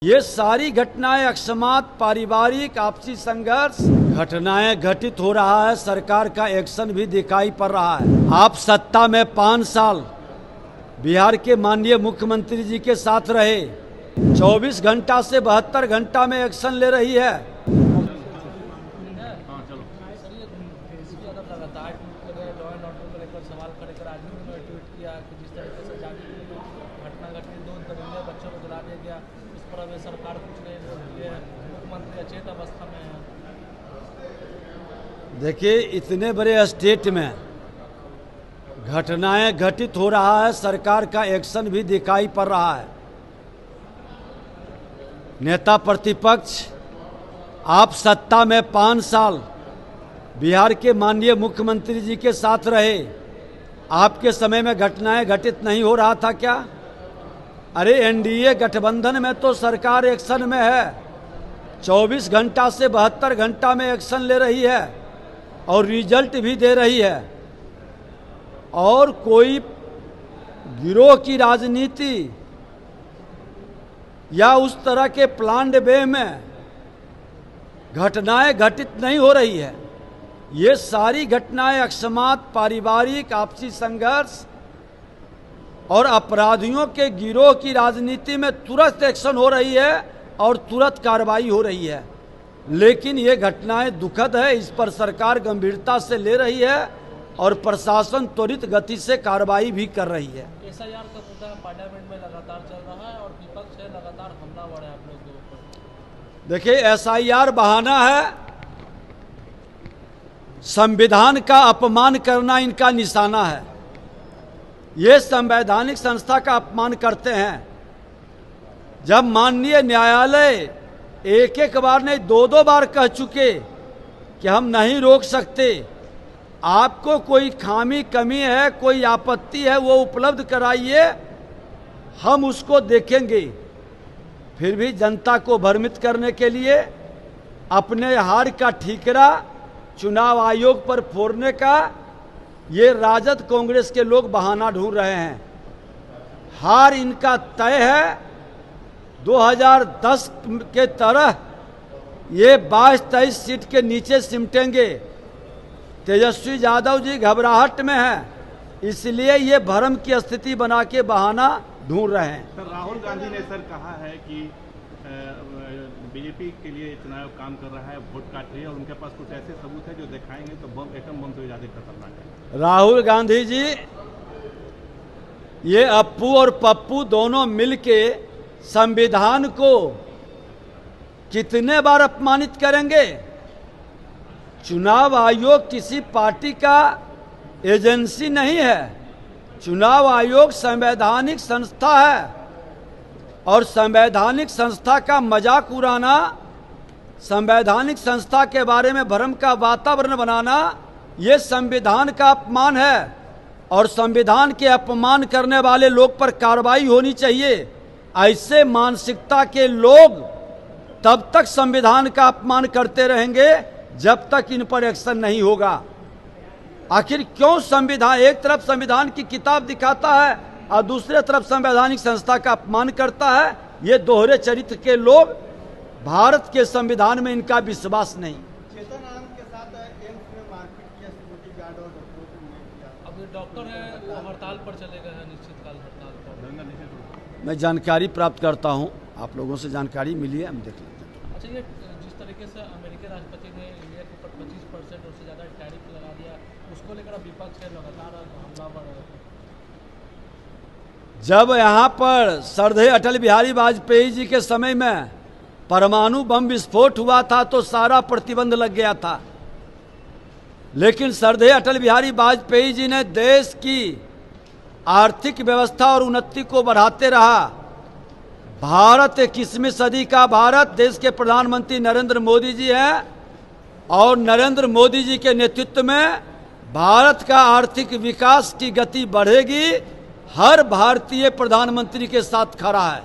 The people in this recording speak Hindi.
ये सारी घटनाएं अकस्मात पारिवारिक आपसी संघर्ष घटनाएं घटित हो रहा है। सरकार का एक्शन भी दिखाई पड़ रहा है। आप सत्ता में 5 साल बिहार के माननीय मुख्यमंत्री जी के साथ रहे, 24 घंटा से 72 घंटा में एक्शन ले रही है। सरकार कुछ नहीं बोलती है, मुख्यमंत्री अचेत अवस्था में है। देखिए, इतने बड़े स्टेट में घटनाएं घटित हो रहा है, सरकार का एक्शन भी दिखाई पड़ रहा है। नेता प्रतिपक्ष आप सत्ता में 5 साल बिहार के माननीय मुख्यमंत्री जी के साथ रहे, आपके समय में घटनाएं घटित नहीं हो रहा था क्या? अरे एनडीए गठबंधन में तो सरकार एक्शन में है, 24 घंटा से 72 घंटा में एक्शन ले रही है और रिजल्ट भी दे रही है। और कोई गिरोह की राजनीति या उस तरह के प्लान्ड वे में घटनाएं घटित नहीं हो रही है। ये सारी घटनाएं अकस्मात पारिवारिक आपसी संघर्ष और अपराधियों के गिरोह की राजनीति में तुरंत एक्शन हो रही है और तुरंत कार्रवाई हो रही है। लेकिन ये घटनाएं दुखद है, इस पर सरकार गंभीरता से ले रही है और प्रशासन त्वरित गति से कार्रवाई भी कर रही है। एसआईआर का मुद्दा पार्लियामेंट में लगातार चल रहा है और विपक्ष है लगातार हमलावर है आप लोग के ऊपर। देखिए, एसआईआर बहाना है, संविधान का अपमान करना इनका निशाना है। ये संवैधानिक संस्था का अपमान करते हैं। जब माननीय न्यायालय एक बार नहीं 2 बार कह चुके कि हम नहीं रोक सकते, आपको कोई खामी कमी है, कोई आपत्ति है, वो उपलब्ध कराइए, हम उसको देखेंगे। फिर भी जनता को भ्रमित करने के लिए अपने हार का ठीकरा चुनाव आयोग पर फोड़ने का ये राजद कांग्रेस के लोग बहाना ढूंढ रहे हैं। हार इनका तय है। 2010 के तरह ये 22-23 सीट के नीचे सिमटेंगे। तेजस्वी यादव जी घबराहट में हैं, इसलिए ये भ्रम की स्थिति बना के बहाना ढूंढ रहे हैं। सर, राहुल गांधी ने कहा है कि बीजेपी के लिए चुनाव काम कर रहा है, वोट काट रही है और उनके पास कुछ ऐसे सबूत है जो दिखाएंगे तो एटम बम से ज्यादा खतरनाक है। राहुल गांधी जी ये अप्पू और पप्पू दोनों मिलके संविधान को कितने बार अपमानित करेंगे? चुनाव आयोग किसी पार्टी का एजेंसी नहीं है। चुनाव आयोग संवैधानिक संस्था है और संवैधानिक संस्था का मजाक उड़ाना, संवैधानिक संस्था के बारे में भ्रम का वातावरण बनाना, ये संविधान का अपमान है और संविधान के अपमान करने वाले लोग पर कार्रवाई होनी चाहिए। ऐसे मानसिकता के लोग तब तक संविधान का अपमान करते रहेंगे जब तक इन पर एक्शन नहीं होगा। आखिर क्यों संविधान, एक तरफ संविधान की किताब दिखाता है और दूसरे तरफ संवैधानिक संस्था का अपमान करता है? ये दोहरे चरित्र के लोग, भारत के संविधान में इनका विश्वास नहीं। चेतन आनंद के साथ एम्स में मारपीट किया सिक्योरिटी गार्ड और डॉक्टरों को। अब डॉक्टर है वो हड़ताल पर चले गए हैं, निश्चितकाल हड़ताल पर। मैं जानकारी प्राप्त करता हूं, आप लोगों से जानकारी मिली है, हम देख लेते हैं। अच्छा, ये जिस तरीके से अमेरिकी राष्ट्रपति ने इंडिया के ऊपर 25% और से ज़्यादा टैरिफ लगा दिया, उसको लेकर अब विपक्ष है लगातार हमलावर है। जब यहाँ पर श्रद्धेय अटल बिहारी वाजपेयी जी के समय में परमाणु बम विस्फोट हुआ था तो सारा प्रतिबंध लग गया था, लेकिन श्रद्धेय अटल बिहारी वाजपेयी जी ने देश की आर्थिक व्यवस्था और उन्नति को बढ़ाते रहा। भारत 21वीं सदी का भारत, देश के प्रधानमंत्री नरेंद्र मोदी जी हैं और नरेंद्र मोदी जी के नेतृत्व में भारत का आर्थिक विकास की गति बढ़ेगी। हर भारतीय प्रधानमंत्री के साथ खड़ा है।